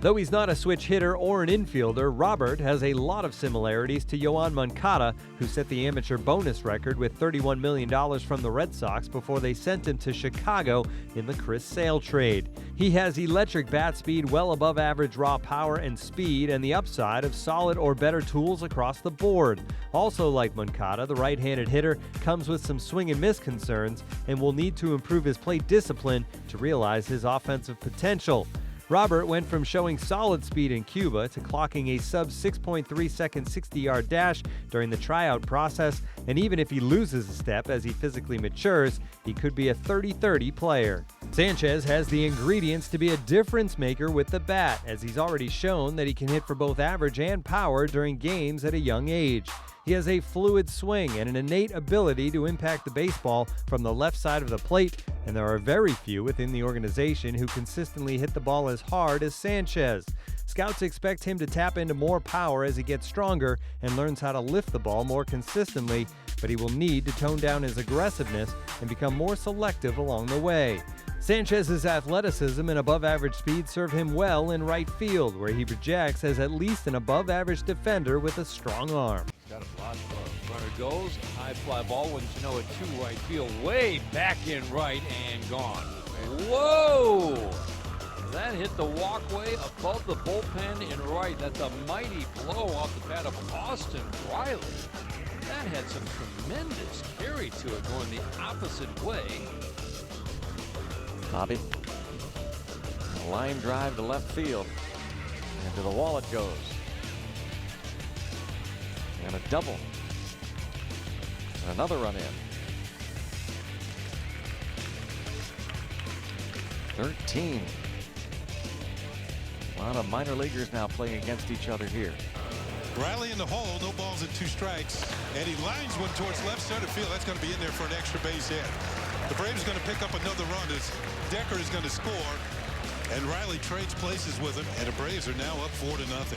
Though he's not a switch hitter or an infielder, Robert has a lot of similarities to Yoan Moncada, who set the amateur bonus record with $31 million from the Red Sox before they sent him to Chicago in the Chris Sale trade. He has electric bat speed, well above average raw power and speed, and the upside of solid or better tools across the board. Also like Moncada, the right-handed hitter comes with some swing and miss concerns and will need to improve his plate discipline to realize his offensive potential. Robert went from showing solid speed in Cuba to clocking a sub 6.3 second 60-yard dash during the tryout process, and even if he loses a step as he physically matures, he could be a 30-30 player. Sanchez has the ingredients to be a difference maker with the bat, as he's already shown that he can hit for both average and power during games at a young age. He has a fluid swing and an innate ability to impact the baseball from the left side of the plate, and there are very few within the organization who consistently hit the ball as hard as Sanchez. Scouts expect him to tap into more power as he gets stronger and learns how to lift the ball more consistently, but he will need to tone down his aggressiveness and become more selective along the way. Sanchez's athleticism and above-average speed serve him well in right field, where he projects as at least an above-average defender with a strong arm. Got a lot of love. Runner goes, high fly ball, wouldn't you know it, to right field, way back in right and gone. Whoa! That hit the walkway above the bullpen in right. That's a mighty blow off the bat of Austin Riley. That had some tremendous carry to it going the opposite way. Bobby, a line drive to left field, and to the wall it goes. And a double. And another run in. 13. A lot of minor leaguers now playing against each other here. Riley in the hole, no balls and 2 strikes. And he lines one towards left center field. That's going to be in there for an extra base hit. The Braves are going to pick up another run as Decker is going to score. And Riley trades places with him, and the Braves are now up 4-0.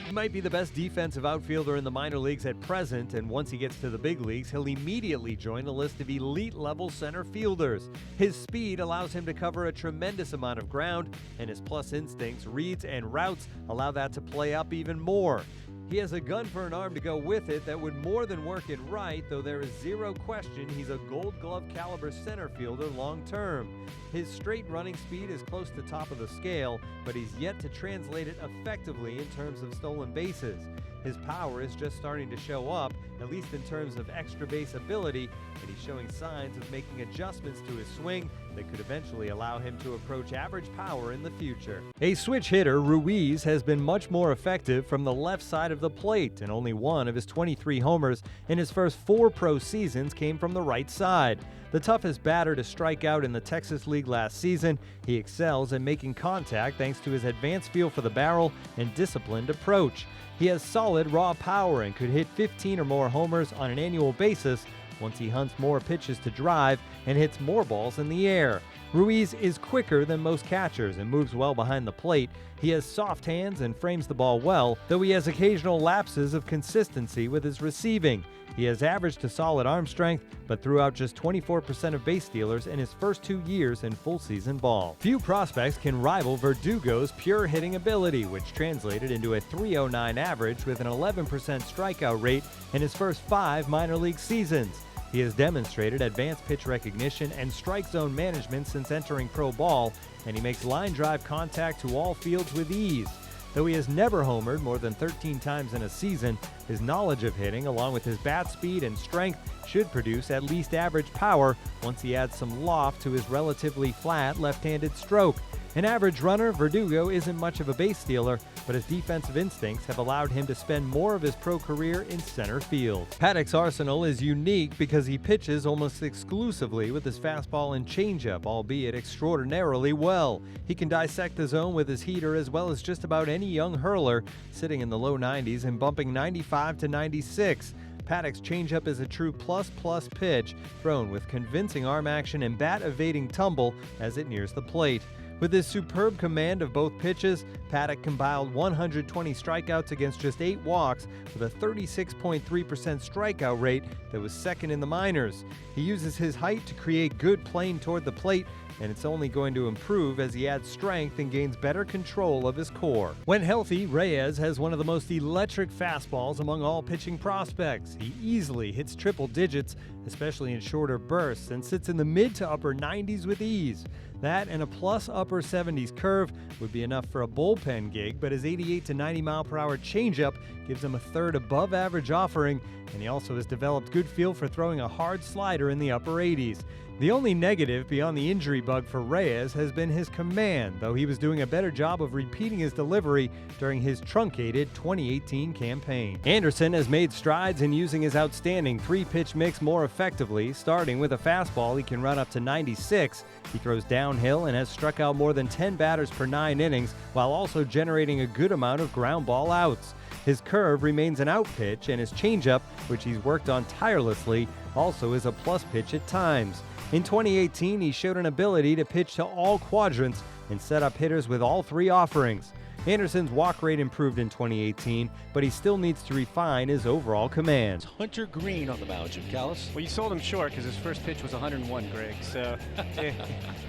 He might be the best defensive outfielder in the minor leagues at present, and once he gets to the big leagues, he'll immediately join a list of elite-level center fielders. His speed allows him to cover a tremendous amount of ground, and his plus instincts, reads, and routes allow that to play up even more. He has a gun for an arm to go with it that would more than work in right, though there is zero question he's a Gold Glove caliber center fielder long term. His straight running speed is close to top of the scale, but he's yet to translate it effectively in terms of stolen bases. His power is just starting to show up, at least in terms of extra base ability, and he's showing signs of making adjustments to his swing that could eventually allow him to approach average power in the future. A switch hitter, Ruiz has been much more effective from the left side of the plate, and only one of his 23 homers in his first 4 pro seasons came from the right side. The toughest batter to strike out in the Texas League last season, he excels at making contact thanks to his advanced feel for the barrel and disciplined approach. He has solid raw power and could hit 15 or more homers on an annual basis once he hunts more pitches to drive and hits more balls in the air. Ruiz is quicker than most catchers and moves well behind the plate. He has soft hands and frames the ball well, though he has occasional lapses of consistency with his receiving. He has average to solid arm strength, but threw out just 24% of base stealers in his first 2 years in full season ball. Few prospects can rival Verdugo's pure hitting ability, which translated into a .309 average with an 11% strikeout rate in his first 5 minor league seasons. He has demonstrated advanced pitch recognition and strike zone management since entering pro ball, and he makes line drive contact to all fields with ease. Though he has never homered more than 13 times in a season, his knowledge of hitting, along with his bat speed and strength, should produce at least average power once he adds some loft to his relatively flat left-handed stroke. An average runner, Verdugo isn't much of a base stealer, but his defensive instincts have allowed him to spend more of his pro career in center field. Paddack's arsenal is unique because he pitches almost exclusively with his fastball and changeup, albeit extraordinarily well. He can dissect the zone with his heater as well as just about any young hurler, sitting in the low 90s and bumping 95 to 96. Paddack's changeup is a true plus-plus pitch, thrown with convincing arm action and bat-evading tumble as it nears the plate. With his superb command of both pitches, Paddack compiled 120 strikeouts against just 8 walks with a 36.3% strikeout rate that was second in the minors. He uses his height to create good plane toward the plate, and it's only going to improve as he adds strength and gains better control of his core. When healthy, Reyes has one of the most electric fastballs among all pitching prospects. He easily hits triple digits, especially in shorter bursts, and sits in the mid to upper 90s with ease. That and a plus upper 70s curve would be enough for a bullpen gig, but his 88 to 90 mile per hour changeup gives him a third above average offering, and he also has developed good feel for throwing a hard slider in the upper 80s. The only negative beyond the injury bug for Reyes has been his command, though he was doing a better job of repeating his delivery during his truncated 2018 campaign. Anderson has made strides in using his outstanding three-pitch mix more effectively, starting with a fastball he can run up to 96. He throws downhill and has struck out more than 10 batters per 9 innings, while also generating a good amount of ground ball outs. His curve remains an out pitch, and his changeup, which he's worked on tirelessly, also is a plus pitch at times. In 2018, he showed an ability to pitch to all quadrants and set up hitters with all three offerings. Anderson's walk rate improved in 2018, but he still needs to refine his overall command. Hunter Greene on the mound, Jim Callis. Well, you sold him short because his first pitch was 101, Greg. So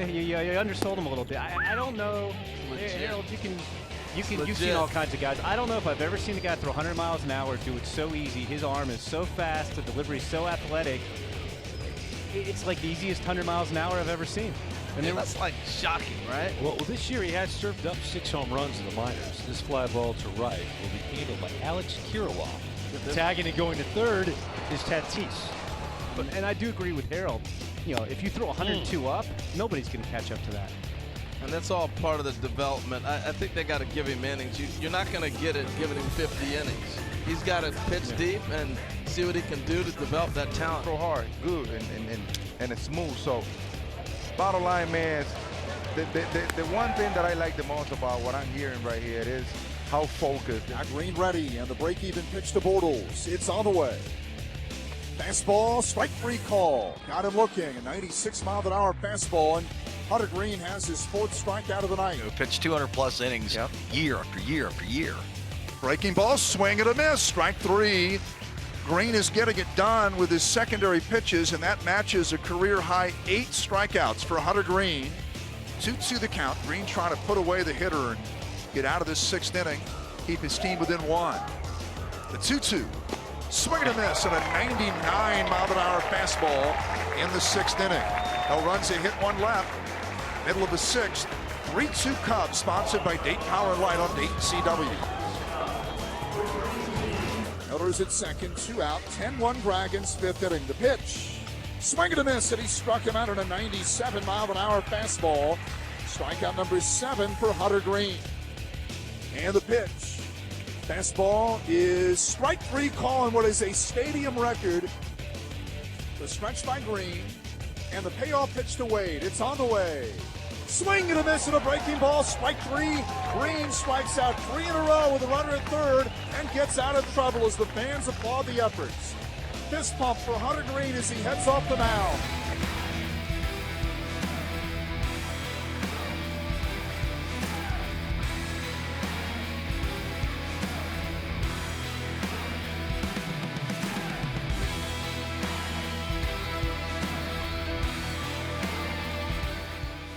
you undersold him a little bit. I don't know. Harold, you've seen all kinds of guys. I don't know if I've ever seen a guy throw 100 miles an hour, do it so easy. His arm is so fast, the delivery is so athletic. It's like the easiest 100 miles an hour I've ever seen. And that's like shocking, right? Well, this year he has served up 6 home runs in the minors. This fly ball to right will be handled by Alex Kirilloff. Tagging and going to third is Tatis. And I do agree with Harold. You know, if you throw 102 up, nobody's going to catch up to that. And that's all part of the development. I think they got to give him innings. You're not going to get it giving him 50 innings. He's got to pitch deep and see what he can do to develop that talent. Throw hard, good, and it's smooth. So, bottom line, man, the one thing that I like the most about what I'm hearing right here is how focused. Greene ready, and the break-even pitch to Bortles. It's on the way. Fastball, strike three call. Got him looking, a 96 mile an hour fastball, and Hunter Greene has his 4th strikeout of the night. Pitched 200+ innings year after year after year. Breaking ball, swing and a miss, strike 3. Greene is getting it done with his secondary pitches, and that matches a career-high 8 strikeouts for Hunter Greene. 2-2 the count. Greene trying to put away the hitter and get out of this 6th inning, keep his team within 1. The 2-2. Swing and a miss, and a 99 mile an hour fastball in the 6th inning. No runs, they hit 1 left. Middle of the 6th. 3-2 Cubs, sponsored by Dayton Power and Light on Dayton CW. Miller's at second, 2 out, 10-1 Dragons, 5th inning. The pitch, swing and a miss, and he struck him out on a 97 mile an hour fastball. Strikeout number 7 for Hunter Greene. And the pitch, fastball is strike 3 call on what is a stadium record. The stretch by Greene, and the payoff pitch to Wade. It's on the way. Swing and a miss and a breaking ball, strike 3. Greene strikes out 3 in a row with a runner at third and gets out of trouble as the fans applaud the efforts. Fist pump for Hunter Greene as he heads off the mound.